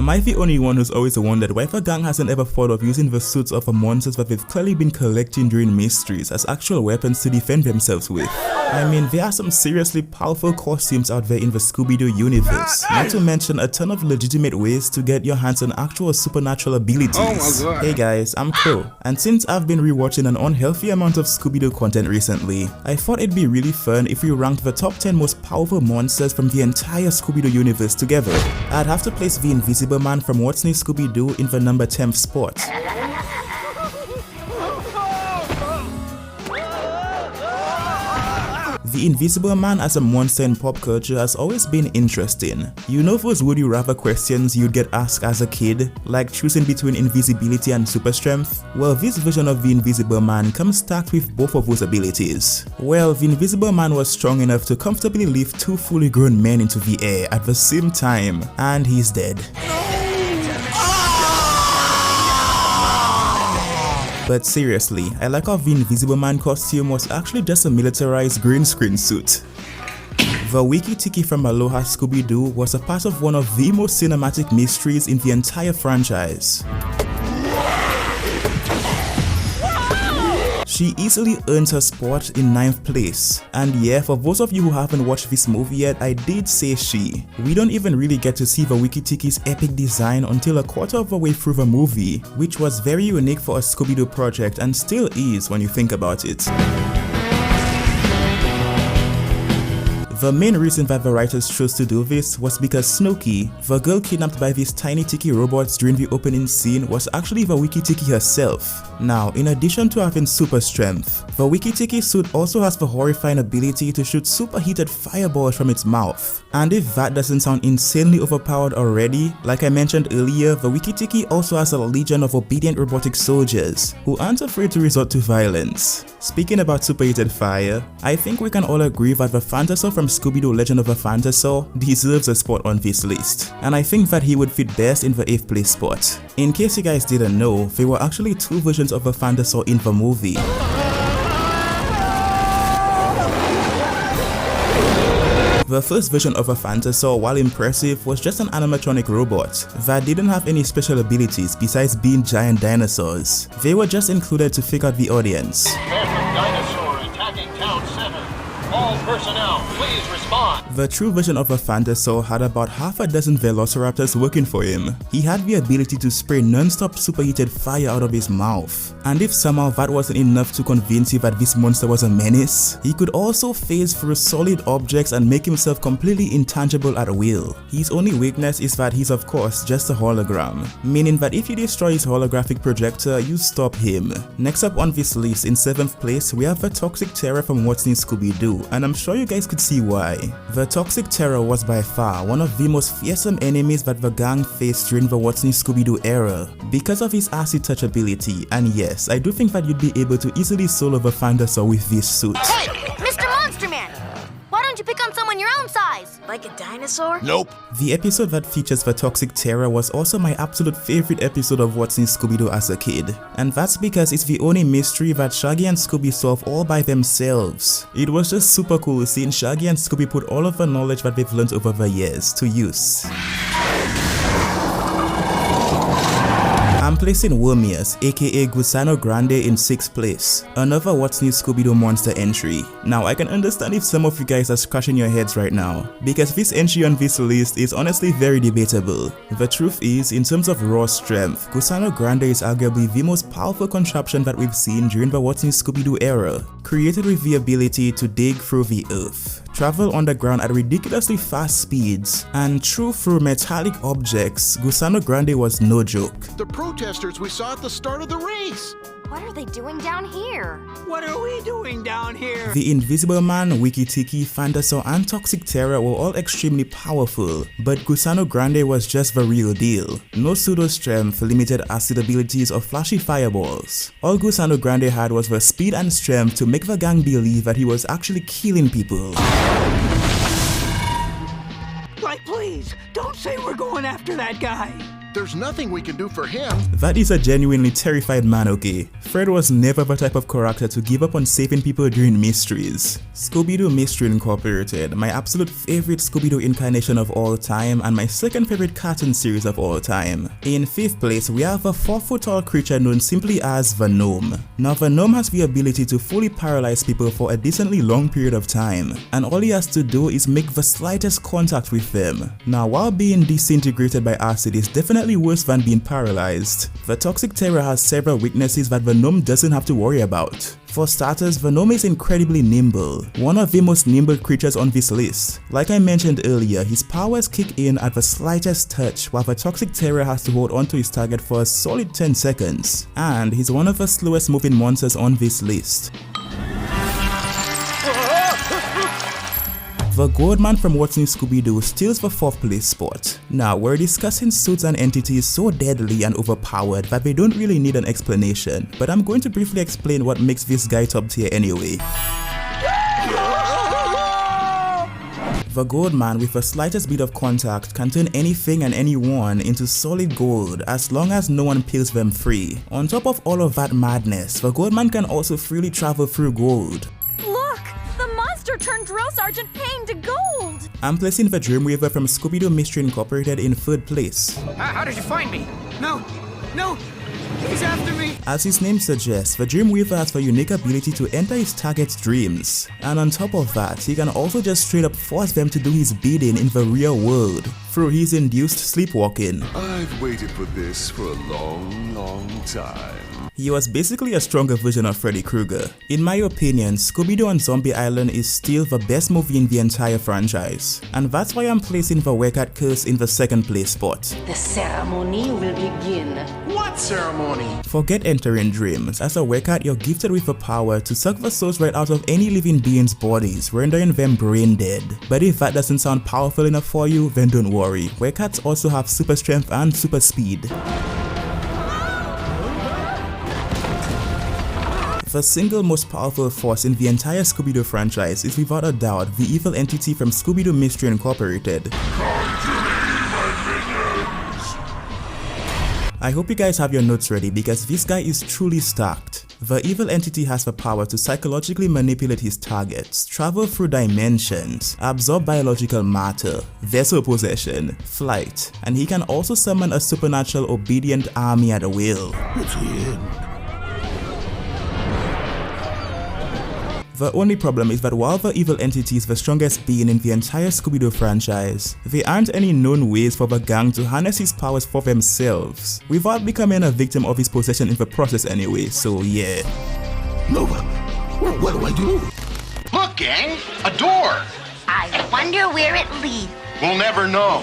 Am I the only one who's always wondered why the gang hasn't ever thought of using the suits of the monsters that they've clearly been collecting during mysteries as actual weapons to defend themselves with? I mean, there are some seriously powerful costumes out there in the Scooby-Doo universe, not to mention a ton of legitimate ways to get your hands on actual supernatural abilities. Oh my God. Hey guys, I'm Crow, and since I've been rewatching an unhealthy amount of Scooby-Doo content recently, I thought it'd be really fun if we ranked the top 10 most powerful monsters from the entire Scooby-Doo universe together. I'd have to place the Invisible Man from What's New Scooby-Doo in the number 10th spot. The Invisible Man as a monster in pop culture has always been interesting. You know those would you rather questions you'd get asked as a kid, like choosing between invisibility and super strength? Well, this version of the Invisible Man comes stacked with both of those abilities. Well, the Invisible Man was strong enough to comfortably lift two fully grown men into the air at the same time, and he's dead. But seriously, I like how the Invisible Man costume was actually just a militarized green screen suit. The Wiki Tiki from Aloha Scooby-Doo was a part of one of the most cinematic mysteries in the entire franchise. She easily earns her spot in 9th place. And yeah, for those of you who haven't watched this movie yet, I did say she. We don't even really get to see the Wiki Tiki's epic design until a quarter of the way through the movie, which was very unique for a Scooby-Doo project and still is when you think about it. The main reason that the writers chose to do this was because Snooki, the girl kidnapped by these tiny tiki robots during the opening scene, was actually the Wiki Tiki herself. Now, in addition to having super strength, the Wiki Tiki suit also has the horrifying ability to shoot superheated fireballs from its mouth. And if that doesn't sound insanely overpowered already, like I mentioned earlier, the Wiki Tiki also has a legion of obedient robotic soldiers who aren't afraid to resort to violence. Speaking about superheated fire, I think we can all agree that the Phantasaur from Scooby-Doo Legend of the Phantasaur deserves a spot on this list, and I think that he would fit best in the 8th place spot. In case you guys didn't know, there were actually two versions of the Phantasaur in the movie. The first version of a Phantasaur, while impressive, was just an animatronic robot that didn't have any special abilities besides being giant dinosaurs. They were just included to fake out the audience. Dinosaur attacking town center. All personnel, please respond. The true version of a Phantasaur had about half a dozen velociraptors working for him. He had the ability to spray non-stop superheated fire out of his mouth. And if somehow that wasn't enough to convince you that this monster was a menace, he could also phase through solid objects and make himself completely intangible at will. His only weakness is that he's of course just a hologram, meaning that if you destroy his holographic projector, you stop him. Next up on this list, in 7th place, we have the Toxic Terror from What's New Scooby-Doo, and I'm sure you guys could see why. The Toxic Terror was by far one of the most fearsome enemies that the gang faced during the What's New Scooby-Doo era, because of his acid touch ability, and yes, I do think that you'd be able to easily solo the Phantasaur with this suit. Hey, Mr. Monster Man! Why don't you pick on someone your own size? Like a dinosaur? Nope. The episode that features the Toxic Terror was also my absolute favorite episode of What's in Scooby-Doo as a kid. And that's because it's the only mystery that Shaggy and Scooby solve all by themselves. It was just super cool seeing Shaggy and Scooby put all of the knowledge that they've learned over the years to use. I'm placing Wormius, aka Gusano Grande, in 6th place, another What's New Scooby-Doo monster entry. Now I can understand if some of you guys are scratching your heads right now, because this entry on this list is honestly very debatable. The truth is, in terms of raw strength, Gusano Grande is arguably the most powerful contraption that we've seen during the What's New Scooby-Doo era, created with the ability to dig through the earth, travel underground at ridiculously fast speeds, and chew through metallic objects. Gusano Grande was no joke. The protesters we saw at the start of the race! What are they doing down here? What are we doing down here? The Invisible Man, Wiki Tiki, Phantasaur, and Toxic Terror were all extremely powerful, but Gusano Grande was just the real deal. No pseudo strength, limited acid abilities, or flashy fireballs. All Gusano Grande had was the speed and strength to make the gang believe that he was actually killing people. Like, please, don't say we're going after that guy. there's nothing we can do for him. That is a genuinely terrified man, okay? Fred was never the type of character to give up on saving people during mysteries. Scooby-Doo Mystery Incorporated, my absolute favorite Scooby-Doo incarnation of all time and my second favorite cartoon series of all time. In 5th place, we have a 4-foot-tall creature known simply as the Gnome. Now, the Gnome has the ability to fully paralyze people for a decently long period of time, and all he has to do is make the slightest contact with them. Now, while being disintegrated by acid is definitely worse than being paralyzed, the Toxic Terror has several weaknesses that the Gnome doesn't have to worry about. For starters, the Gnome is incredibly nimble, one of the most nimble creatures on this list. Like I mentioned earlier, his powers kick in at the slightest touch, while the Toxic Terror has to hold onto his target for a solid 10 seconds. And he's one of the slowest moving monsters on this list. The Goldman from What's New Scooby-Doo steals the 4th place spot. Now, we're discussing suits and entities so deadly and overpowered that they don't really need an explanation, but I'm going to briefly explain what makes this guy top tier anyway. The Goldman, with the slightest bit of contact, can turn anything and anyone into solid gold as long as no one peels them free. On top of all of that madness, the Goldman can also freely travel through gold. Turned Drill Sergeant Payne to gold! I'm placing the Dreamweaver from Scooby-Doo Mystery Incorporated in 3rd place. How did you find me? No! He's after me! As his name suggests, the Dreamweaver has the unique ability to enter his target's dreams. And on top of that, he can also just straight up force them to do his bidding in the real world through his induced sleepwalking. I've waited for this for a long time. He was basically a stronger version of Freddy Krueger. In my opinion, Scooby-Doo on Zombie Island is still the best movie in the entire franchise, and that's why I'm placing the Werecat Curse in the 2nd place spot. The ceremony will begin. What ceremony? Forget entering dreams. As a Werecat, you're gifted with the power to suck the souls right out of any living being's bodies, rendering them brain dead. But if that doesn't sound powerful enough for you, then don't worry. Werecats also have super strength and super speed. The single most powerful force in the entire Scooby-Doo franchise is without a doubt the evil entity from Scooby-Doo Mystery Incorporated. I hope you guys have your notes ready because this guy is truly stacked. The evil entity has the power to psychologically manipulate his targets, travel through dimensions, absorb biological matter, vessel possession, flight, and he can also summon a supernatural obedient army at will. It's weird. The only problem is that while the evil entity is the strongest being in the entire Scooby-Doo franchise, there aren't any known ways for the gang to harness his powers for themselves, without becoming a victim of his possession in the process anyway, so yeah. Nova, what do I do? Look, gang! A door! I wonder where it leads. We'll never know.